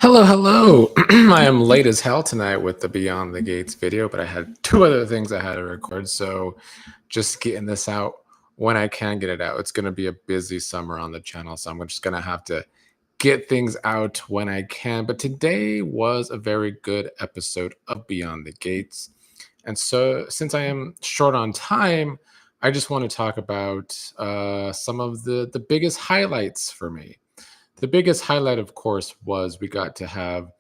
Hello, hello. I am late as hell tonight with the Beyond the Gates video, but I had two other things I had to record, so just getting this out when I can get it out. It's going to be a busy summer on the channel, so I'm just going to have to get things out when I can. But today was a very good episode of Beyond the Gates. And so, since I am short on time, I just want to talk about some of the biggest highlights for me. The biggest highlight, of course, was we got to have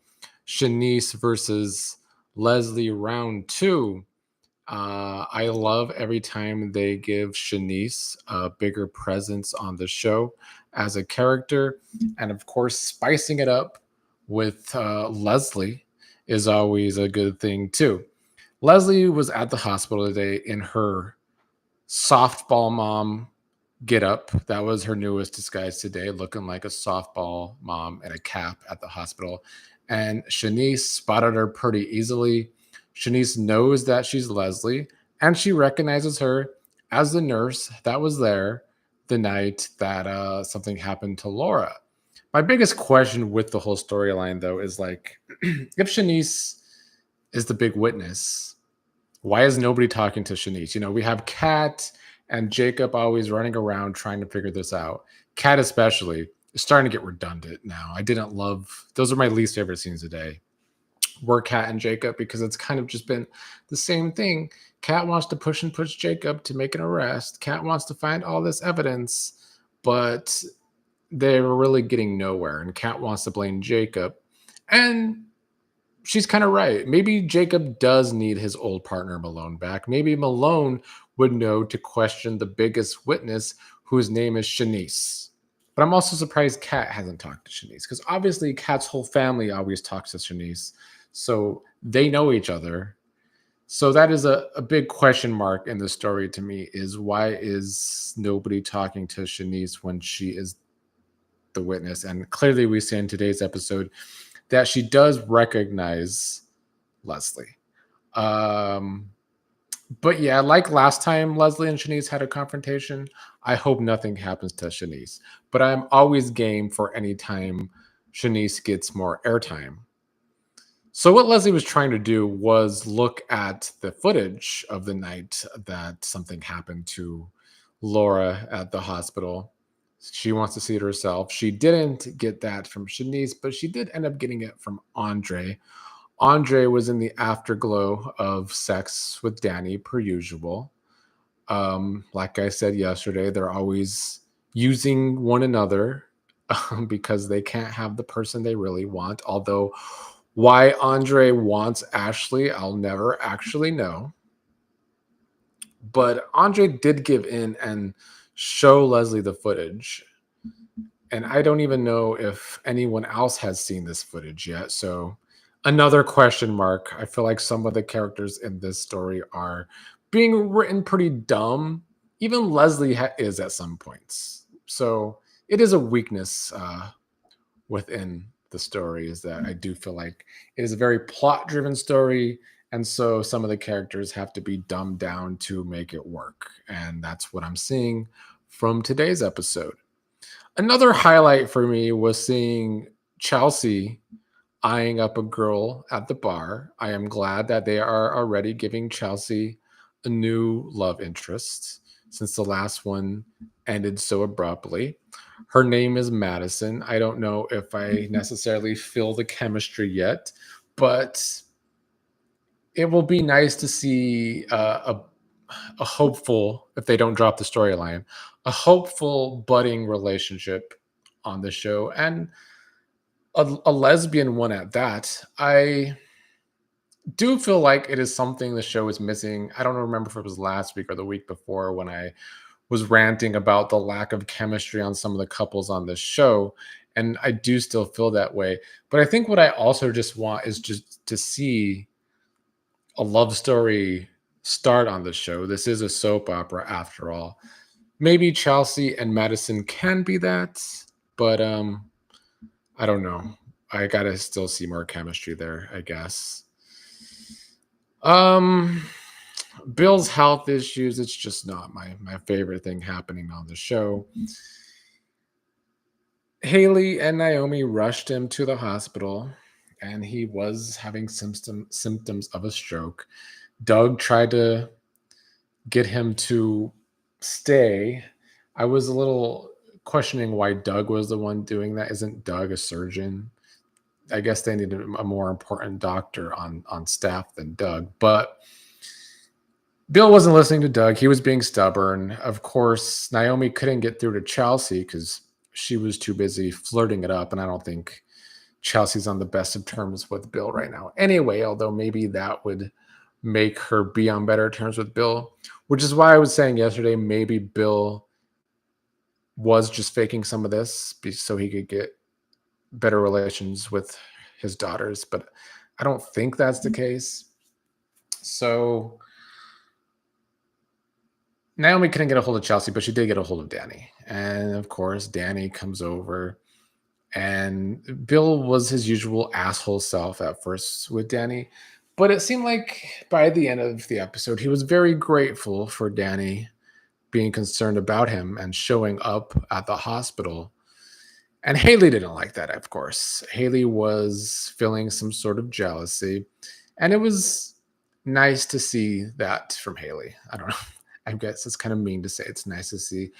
Shanice versus Leslie round two. I love every time they give Shanice a bigger presence on the show as a character. And of course, spicing it up with Leslie is always a good thing, too. Leslie was at the hospital today in her softball mom get up. That was her newest disguise today, looking like a softball mom in a cap at the hospital. And Shanice spotted her pretty easily. Shanice knows that she's Leslie, and she recognizes her as the nurse that was there the night that something happened to Laura. My biggest question with the whole storyline, though, is like, if Shanice is the big witness, why is nobody talking to Shanice? We have Kat and Jacob always running around trying to figure this out. Kat, especially, is starting to get redundant now. I didn't love those are my least favorite scenes today. Were Kat and Jacob, because it's kind of just been the same thing. Kat wants to push and push Jacob to make an arrest. Kat wants to find all this evidence, but they're really getting nowhere. And Kat wants to blame Jacob. And she's kind of right. Maybe Jacob does need his old partner Malone back. Maybe Malone would know to question the biggest witness, whose name is Shanice. But I'm also surprised Kat hasn't talked to Shanice, because obviously Kat's whole family always talks to Shanice. So they know each other. So that is a big question mark in the story to me, is why is nobody talking to Shanice when she is the witness? And clearly we see in today's episode that she does recognize Leslie. Um, but yeah, like last time Leslie and Shanice had a confrontation, I hope nothing happens to Shanice. But I'm always game for any time Shanice gets more airtime. So what Leslie was trying to do was look at the footage of the night that something happened to Laura at the hospital. She wants to see it herself. She didn't get that from Shanice, but she did end up getting it from Andre. Andre was in the afterglow of sex with Dani, per usual. Like I said yesterday, they're always using one another because they can't have the person they really want. Although, why Andre wants Ashley, I'll never actually know. But Andre did give in and show Leslie the footage. And I don't even know if anyone else has seen this footage yet. So, another question mark. I feel like some of the characters in this story are being written pretty dumb. Even Leslie is at some points. So, it is a weakness within the story, is that I do feel like it is a very plot driven story. And so some of the characters have to be dumbed down to make it work. And that's what I'm seeing from today's episode. Another highlight for me was seeing Chelsea eyeing up a girl at the bar. I am glad that they are already giving Chelsea a new love interest, since the last one ended so abruptly. Her name is Madison. I don't know if I necessarily feel the chemistry yet, but it will be nice to see a hopeful, if they don't drop the storyline, a hopeful budding relationship on the show, and a lesbian one at that. I do feel like it is something the show is missing. I don't remember if it was last week or the week before when I was ranting about the lack of chemistry on some of the couples on this show. And I do still feel that way. But I think what I also just want is just to see a love story start on the show. This is a soap opera after all. Maybe Chelsea and Madison can be that, but I don't know. I gotta still see more chemistry there, I guess. Um Bill's health issues, it's just not my favorite thing happening on the show. Hayley and Naomi rushed him to the hospital, and he was having symptoms of a stroke. Doug tried to get him to stay. I was a little questioning why Doug was the one doing that. Isn't Doug a surgeon? I guess they needed a more important doctor on staff than Doug. But Bill wasn't listening to Doug. He was being stubborn. Of course, Naomi couldn't get through to Chelsea because she was too busy flirting it up. And I don't think Chelsea's on the best of terms with Bill right now. Anyway, although maybe that would make her be on better terms with Bill, which is why I was saying yesterday maybe Bill was just faking some of this so he could get better relations with his daughters. But I don't think that's the case. So Naomi couldn't get a hold of Chelsea, but she did get a hold of Dani. And of course, Dani comes over. And Bill was his usual asshole self at first with Dani. But it seemed like by the end of the episode, he was very grateful for Dani being concerned about him and showing up at the hospital. And Hayley didn't like that, of course. Hayley was feeling some sort of jealousy. And it was nice to see that from Hayley. I don't know. I guess it's kind of mean to say it's nice to see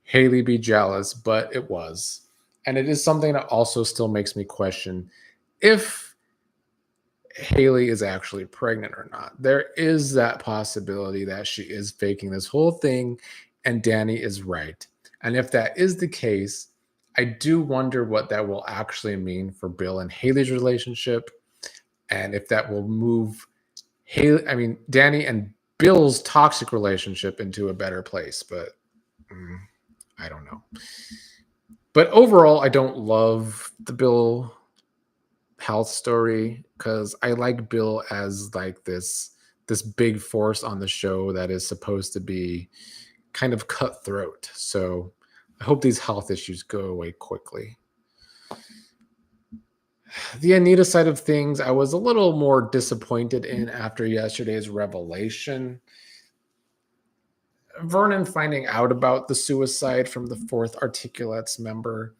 Hayley be jealous, but it was. And it is something that also still makes me question if Hayley is actually pregnant or not. There is that possibility that she is faking this whole thing and Dani is right. And if that is the case, I do wonder what that will actually mean for Bill and Hayley's relationship and if that will move Dani and Bill's toxic relationship into a better place, but I don't know. But overall, I don't love the Bill health story because I like Bill as like this big force on the show that is supposed to be kind of cutthroat. So I hope these health issues go away quickly. The Anita side of things, I was a little more disappointed in after yesterday's revelation. Vernon finding out about the suicide from the fourth Articulates member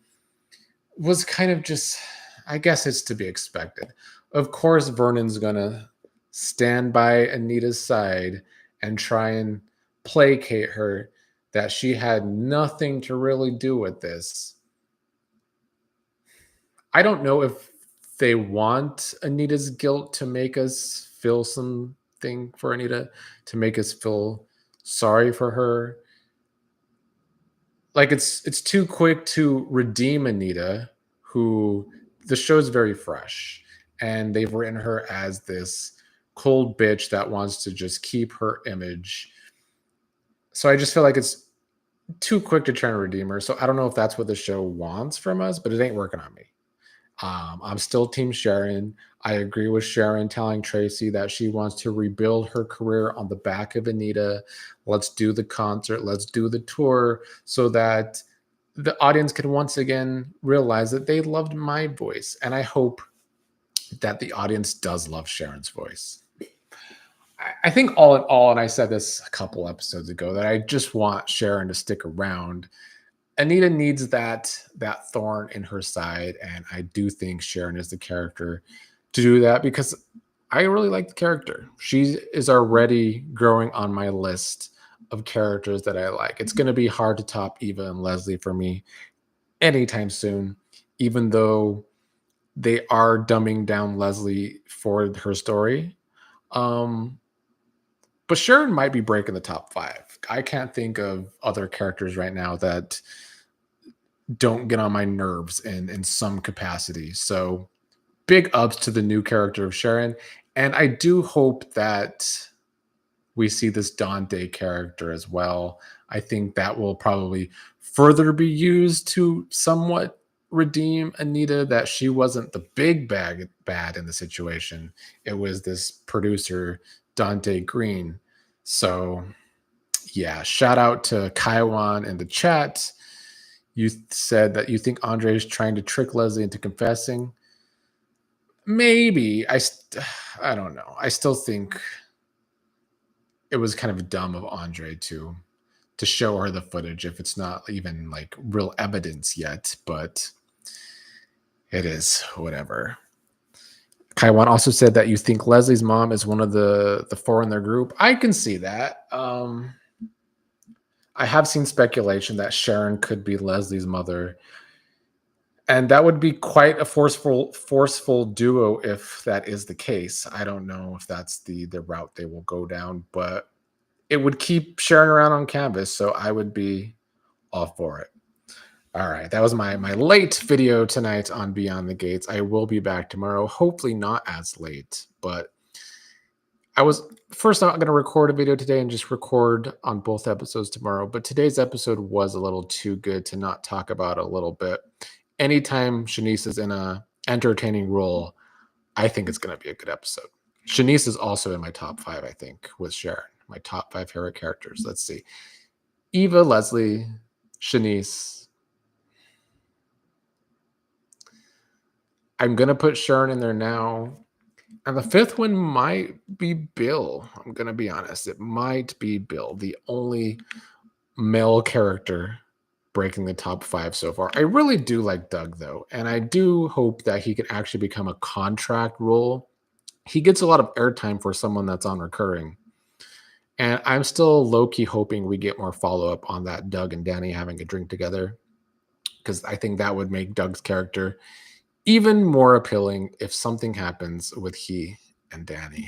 was kind of just, I guess it's to be expected. Of course, Vernon's going to stand by Anita's side and try and placate her that she had nothing to really do with this. I don't know if they want Anita's guilt to make us feel something for Anita, to make us feel sorry for her. Like it's too quick to redeem Anita, who the show's very fresh, and they've written her as this cold bitch that wants to just keep her image. So I just feel like it's too quick to try and redeem her. So I don't know if that's what the show wants from us, but it ain't working on me. I'm still Team Sharon. I agree with Sharon telling Tracy that she wants to rebuild her career on the back of Anita. Let's do the concert. Let's do the tour so that the audience can once again realize that they loved my voice. And I hope that the audience does love Sharon's voice. I think all in all, and I said this a couple episodes ago, that I just want Sharon to stick around. Anita needs that thorn in her side, and I do think Sharon is the character to do that because I really like the character. She is already growing on my list of characters that I like. It's going to be hard to top Eva and Leslie for me anytime soon, even though they are dumbing down Leslie for her story. But Sharon might be breaking the top 5. I can't think of other characters right now that don't get on my nerves in some capacity. So big ups to the new character of Sharon. And I do hope that we see this Dante character as well. I think that will probably further be used to somewhat redeem Anita, that she wasn't the big bad in the situation. It was this producer, Dante Green. So yeah, shout out to Kaiwan in the chat. You said that you think Andre is trying to trick Leslie into confessing. Maybe. I don't know. I still think it was kind of dumb of Andre to show her the footage if it's not even like real evidence yet. But It is whatever. Kaiwan also said that you think Leslie's mom is one of the four in their group. I can see that. I have seen speculation that Sharon could be Leslie's mother, and that would be quite a forceful duo if that is the case. I don't know if that's the route they will go down, but it would keep Sharon around on canvas, so I would be all for it. All right, that was my late video tonight on Beyond the Gates. I will be back tomorrow, hopefully not as late, but I was first not going to record a video today and just record on both episodes tomorrow, but today's episode was a little too good to not talk about a little bit. Anytime Shanice is in a entertaining role, I think it's going to be a good episode. Shanice is also in my top 5, I think, with Sharon. My top 5 favorite characters. Let's see. Eva, Leslie, Shanice. I'm going to put Sharon in there now. And the 5th one might be Bill. I'm going to be honest. It might be Bill, the only male character breaking the top 5 so far. I really do like Doug, though. And I do hope that he can actually become a contract role. He gets a lot of airtime for someone that's on recurring. And I'm still low-key hoping we get more follow-up on that Doug and Dani having a drink together, because I think that would make Doug's character even more appealing if something happens with he and Dani.